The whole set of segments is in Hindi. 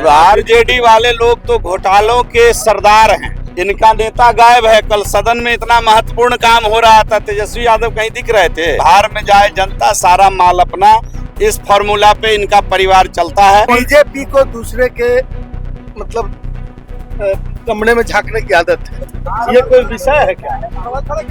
अब आरजेडी वाले लोग तो घोटालों के सरदार हैं। इनका नेता गायब है। कल सदन में इतना महत्वपूर्ण काम हो रहा था, तेजस्वी यादव कहीं दिख रहे थे। बाहर में जाए जनता, सारा माल अपना। इस फॉर्मूला पे इनका परिवार चलता है। बीजेपी को दूसरे के मतलब कमरे में झांकने की आदत है। ये कोई विषय है क्या?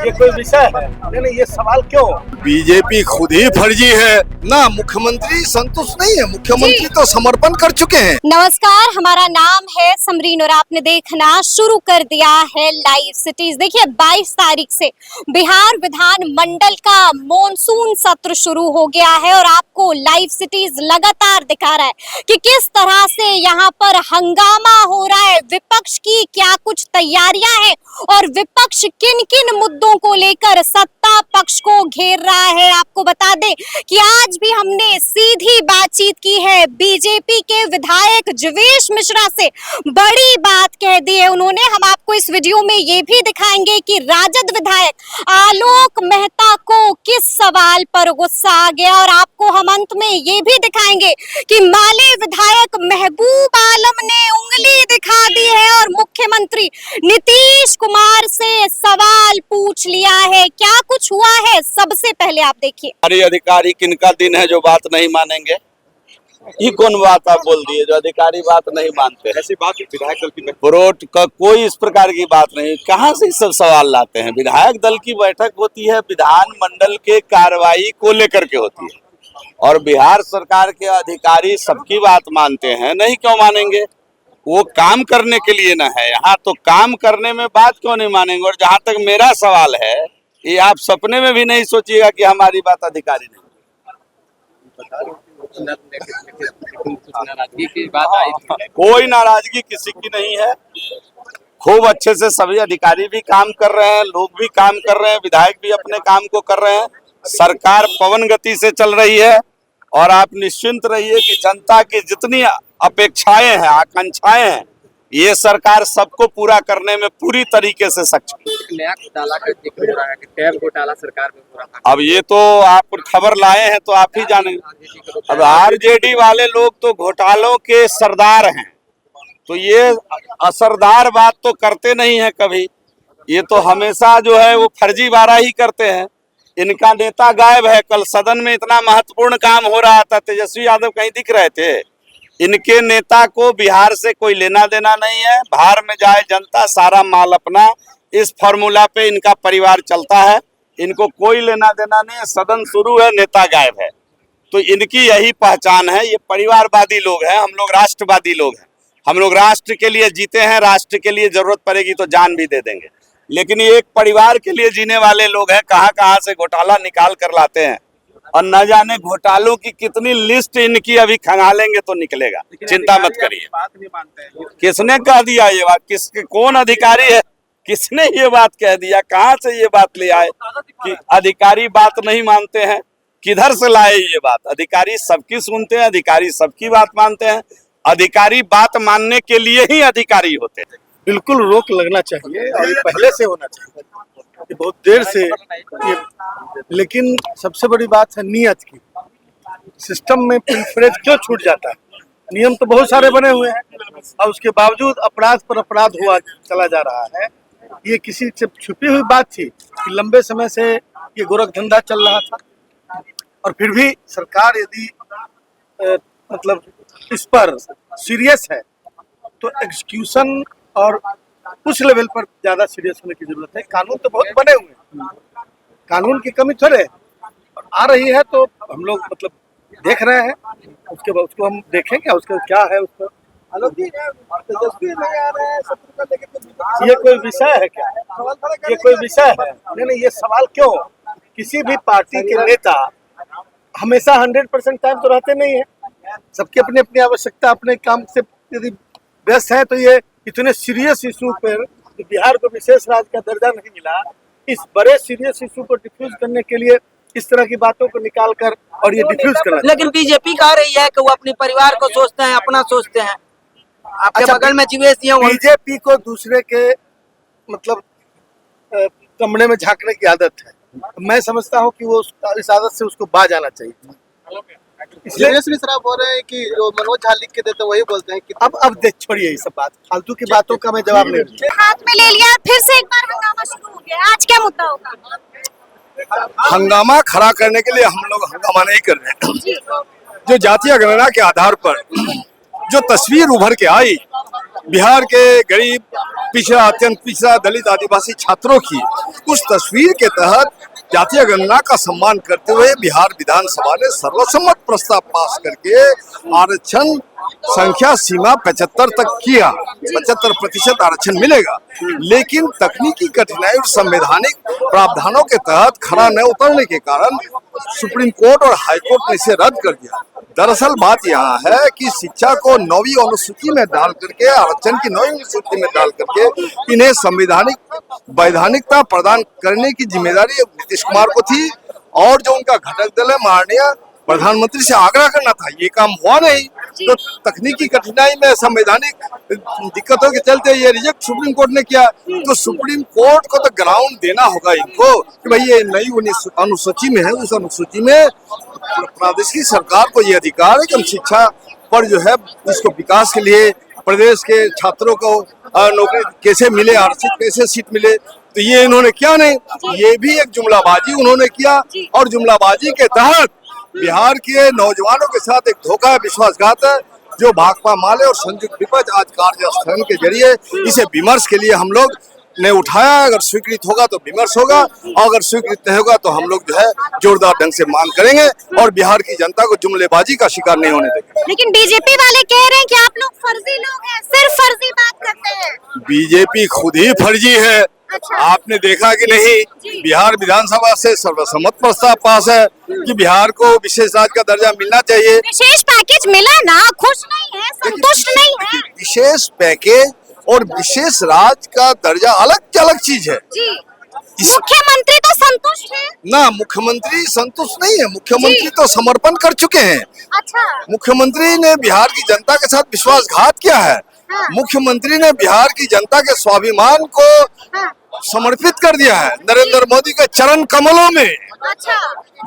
ये कोई विषय है? नहीं, ये सवाल क्यों? बीजेपी खुद ही फर्जी है ना। मुख्यमंत्री संतुष्ट नहीं है। मुख्यमंत्री तो समर्पण कर चुके हैं। नमस्कार, हमारा नाम है समरीन और आपने देखना शुरू कर दिया है लाइव सिटीज। देखिए 22 तारीख से बिहार विधान मंडल का मॉनसून सत्र शुरू हो गया है और आपको लाइव सिटीज लगातार दिखा रहा है कि किस तरह से यहाँ पर हंगामा हो रहा है। विपक्ष की क्या कुछ तैयारियां हैं और विपक्ष किन किन मुद्दों को लेकर सत्ता पक्ष को घेर रहा है। आपको बता दें कि आज भी हमने सीधी बातचीत की है बीजेपी के विधायक जीवेश मिश्रा से। बड़ी बात कह दी है उन्होंने। हम आपको इस वीडियो में ये भी दिखाएंगे कि राजद विधायक आलोक मेहता को किस सवाल पर गुस्सा आ गया और आपको हम अंत में ये भी दिखाएंगे कि माले विधायक महबूब आलम ने उंगली दिखा दी है और मुख्यमंत्री नीतीश कुमार से सवाल पूछ लिया है। क्या कुछ हुआ है सबसे पहले आप देखिए। हमारे अधिकारी किनका दिन है जो बात नहीं मानेंगे? ये कौन बात आप बोल दिए जो अधिकारी बात नहीं मानते हैं? ऐसी बात विधायक प्रोट का कोई इस प्रकार की बात नहीं। कहाँ से सब सवाल लाते हैं? विधायक दल की बैठक होती है, विधान मंडल के कार्रवाई को लेकर के होती है और बिहार सरकार के अधिकारी सबकी बात मानते हैं। नहीं क्यों मानेंगे? वो काम करने के लिए ना है यहाँ, तो काम करने में बात क्यों नहीं मानेंगे? और जहाँ तक मेरा सवाल है, ये आप सपने में भी नहीं सोचिएगा कि हमारी बात अधिकारी नहीं। नाराजगी की बात आई थी। कोई नाराजगी किसी की नहीं है। खूब अच्छे से सभी अधिकारी भी काम कर रहे हैं, लोग भी काम कर रहे हैं, विधायक भी अपने काम को कर रहे हैं। सरकार पवन गति से चल रही है और आप निश्चिंत रहिए कि जनता की जितनी अपेक्षाएं हैं, आकांक्षाएं हैं, ये सरकार सबको पूरा करने में पूरी तरीके से सक्षम है। नया घोटाला का जिक्र हो रहा है कि टैब घोटाला सरकार में हो रहा है। अब ये तो आप खबर लाए हैं तो आप ही जानेंगे। अब आरजेडी वाले लोग तो घोटालों के सरदार हैं, तो ये असरदार बात तो करते नहीं है कभी। ये तो हमेशा जो है वो फर्जीवाड़ा ही करते हैं। इनका नेता गायब है। कल सदन में इतना महत्वपूर्ण काम हो रहा था, तेजस्वी यादव कहीं दिख रहे थे। इनके नेता को बिहार से कोई लेना देना नहीं है। बाहर में जाए जनता, सारा माल अपना। इस फॉर्मूला पे इनका परिवार चलता है। इनको कोई लेना देना नहीं है। सदन शुरू है, नेता गायब है, तो इनकी यही पहचान है। ये परिवारवादी लोग हैं, हम लोग राष्ट्रवादी लोग हैं। हम लोग राष्ट्र के लिए जीते हैं, राष्ट्र के लिए जरूरत पड़ेगी तो जान भी दे देंगे। लेकिन ये एक परिवार के लिए जीने वाले लोग हैं। कहाँ कहाँ से घोटाला निकाल कर लाते हैं और न जाने घोटालों की कितनी लिस्ट इनकी अभी खंगालेंगे तो निकलेगा। चिंता मत करिए। बात नहीं मानते हैं। किसने कह दिया ये बात? कौन अधिकारी है? किसने ये बात कह दिया? कहाँ से ये बात ले आए कि अधिकारी बात नहीं मानते हैं? किधर से लाए ये बात? अधिकारी सबकी सुनते हैं, अधिकारी सबकी बात मानते हैं। अधिकारी बात मानने के लिए ही अधिकारी होते हैं। बिल्कुल रोक लगना चाहिए और ये पहले से होना चाहिए। ये बहुत देर से ये, लेकिन सबसे बड़ी बात है नियत की। सिस्टम में पिलफरेज क्यों छूट जाता है? नियम तो बहुत सारे बने हुए हैं और उसके बावजूद अपराध पर अपराध हुआ चला जा रहा है। ये किसी से छुपी हुई बात थी कि लंबे समय से ये गोरख धंधा चल रहा था और फिर भी सरकार यदि मतलब इस पर सीरियस है तो एग्जीक्यूशन और उस लेवल पर ज्यादा सीरियस होने की जरूरत है। कानून तो बहुत बने हुए हैं, कानून की कमी थोड़े है। और आ रही है तो हम लोग मतलब देख रहे हैं, उसके बाद उसको हम देखेंगे उसका क्या है। उसको ये कोई विषय है क्या? ये कोई विषय है? नहीं, ये सवाल क्यों? किसी भी पार्टी के नेता हमेशा 100% टाइम तो रहते नहीं है। सबकी अपनी अपनी आवश्यकता, अपने काम से यदि व्यस्त है तो ये इतने सीरियस इशू पर बिहार को विशेष राज्य का दर्जा नहीं मिला, इस बड़े सीरियस इशू को डिफ्यूज करने के लिए इस तरह की बातों को निकाल कर और ये डिफ्यूज करना। लेकिन बीजेपी कह रही है कि वो अपने परिवार को सोचते हैं, अपना सोचते हैं। आपके बगल में जीवेश जी हैं। बीजेपी को दूसरे के मतलब कमरे में झांकने की आदत है। मैं समझता हूँ कि वो इस आदत से उसको बाज आना चाहिए। इसलिए दिनेश मिश्रा बोल रहे हैं कि जो मनोज झा लिख के देते वही बोलते हैं कि अब देख छोड़िए ये सब बात, फालतू की बातों का मैं जवाब नहीं दूंगा। हाथ में ले लिया, फिर से एक बार हंगामा शुरू हो गया। आज क्या मुद्दा होगा? हंगामा खड़ा करने के लिए हम लोग हंगामा नहीं कर रहे हैं। जो जातीय गणना के आधार पर जो तस्वीर उभर के आई बिहार के गरीब, पिछड़ा, अत्यंत पिछड़ा, दलित, आदिवासी छात्रों की, उस तस्वीर के तहत जातीय गणना का सम्मान करते हुए बिहार विधानसभा ने सर्वसम्मत प्रस्ताव पास करके आरक्षण संख्या सीमा 75 तक किया। 75% आरक्षण मिलेगा, लेकिन तकनीकी कठिनाई और संवैधानिक प्रावधानों के तहत खरा न उतरने के कारण सुप्रीम कोर्ट और हाई कोर्ट ने इसे रद्द कर दिया। दरअसल बात यहाँ है कि शिक्षा को 9वीं अनुसूची में डाल करके, आरक्षण की 9वीं अनुसूची में डाल करके इन्हें संवैधानिक वैधानिकता प्रदान करने की जिम्मेदारी नीतीश कुमार को थी, और जो उनका घटक दल है माननीय प्रधानमंत्री से आग्रह करना था। ये काम हुआ नहीं, तो तकनीकी कठिनाई में संवैधानिक दिक्कतों के चलते ये रिजेक्ट सुप्रीम कोर्ट ने किया। तो सुप्रीम कोर्ट को तो ग्राउंड देना होगा इनको कि भाई ये नई अनुसूची में है, उस अनुसूची में प्रादेशिक सरकार को ये अधिकार है कि हम शिक्षा पर जो है इसको विकास के लिए प्रदेश के छात्रों को नौकरी कैसे मिले, आरक्षित कैसे सीट मिले। तो ये इन्होंने किया नहीं, ये भी एक जुमलाबाजी उन्होंने किया, और जुमलाबाजी के तहत बिहार के नौजवानों के साथ एक धोखा, विश्वासघात है, जो भाकपा माले और संयुक्त विपक्ष आज कार्यस्थल के जरिए इसे विमर्श के लिए हम लोग ने उठाया। अगर स्वीकृत होगा तो विमर्श होगा, और अगर स्वीकृत नहीं होगा तो हम लोग जो है जोरदार ढंग से मांग करेंगे और बिहार की जनता को जुमलेबाजी का शिकार नहीं होने देंगे। लेकिन बीजेपी वाले कह रहे हैं कि आप लोग फर्जी लोग हैं, सिर्फ फर्जी बात करते हैं। बीजेपी खुद ही फर्जी है। अच्छा। आपने देखा कि नहीं, बिहार विधानसभा से सर्वसम्मत प्रस्ताव पास है कि बिहार को विशेष राज्य का दर्जा मिलना चाहिए। विशेष पैकेज मिला ना, खुश नहीं है, संतुष्ट नहीं है। विशेष पैकेज और विशेष राज्य का दर्जा अलग चीज है जी। मुख्यमंत्री तो संतुष्ट है ना। मुख्यमंत्री संतुष्ट नहीं है, मुख्यमंत्री तो समर्पण कर चुके हैं। अच्छा। मुख्यमंत्री ने बिहार की जनता के साथ विश्वासघात किया है। हाँ। मुख्यमंत्री ने बिहार की जनता के स्वाभिमान को हाँ। समर्पित कर दिया है नरेंद्र मोदी के चरण कमलों में। अच्छा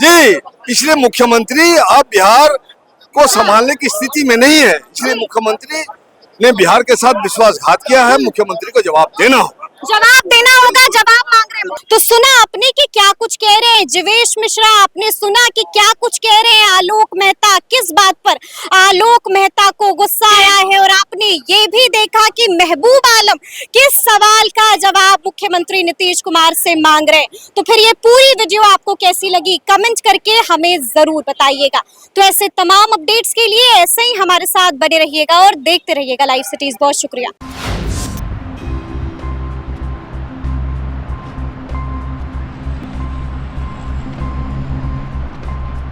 जी, इसलिए मुख्यमंत्री अब बिहार को संभालने की स्थिति में नहीं है। इसलिए मुख्यमंत्री ने बिहार के साथ विश्वासघात किया है। मुख्यमंत्री को जवाब देना होगा। जवाब मांग रहे हैं। तो सुना आपने कि क्या कुछ कह रहे हैं जीवेश मिश्रा, आपने सुना कि क्या कुछ कह रहे हैं आलोक मेहता, किस बात पर आलोक मेहता को गुस्सा आया है, और आपने ये भी देखा कि महबूब आलम किस सवाल का जवाब मुख्यमंत्री नीतीश कुमार से मांग रहे हैं। तो फिर ये पूरी वीडियो आपको कैसी लगी, कमेंट करके हमें जरूर बताइएगा। तो ऐसे तमाम अपडेट्स के लिए ऐसे ही हमारे साथ बने रहिएगा और देखते रहिएगा लाइव सिटीज। बहुत शुक्रिया।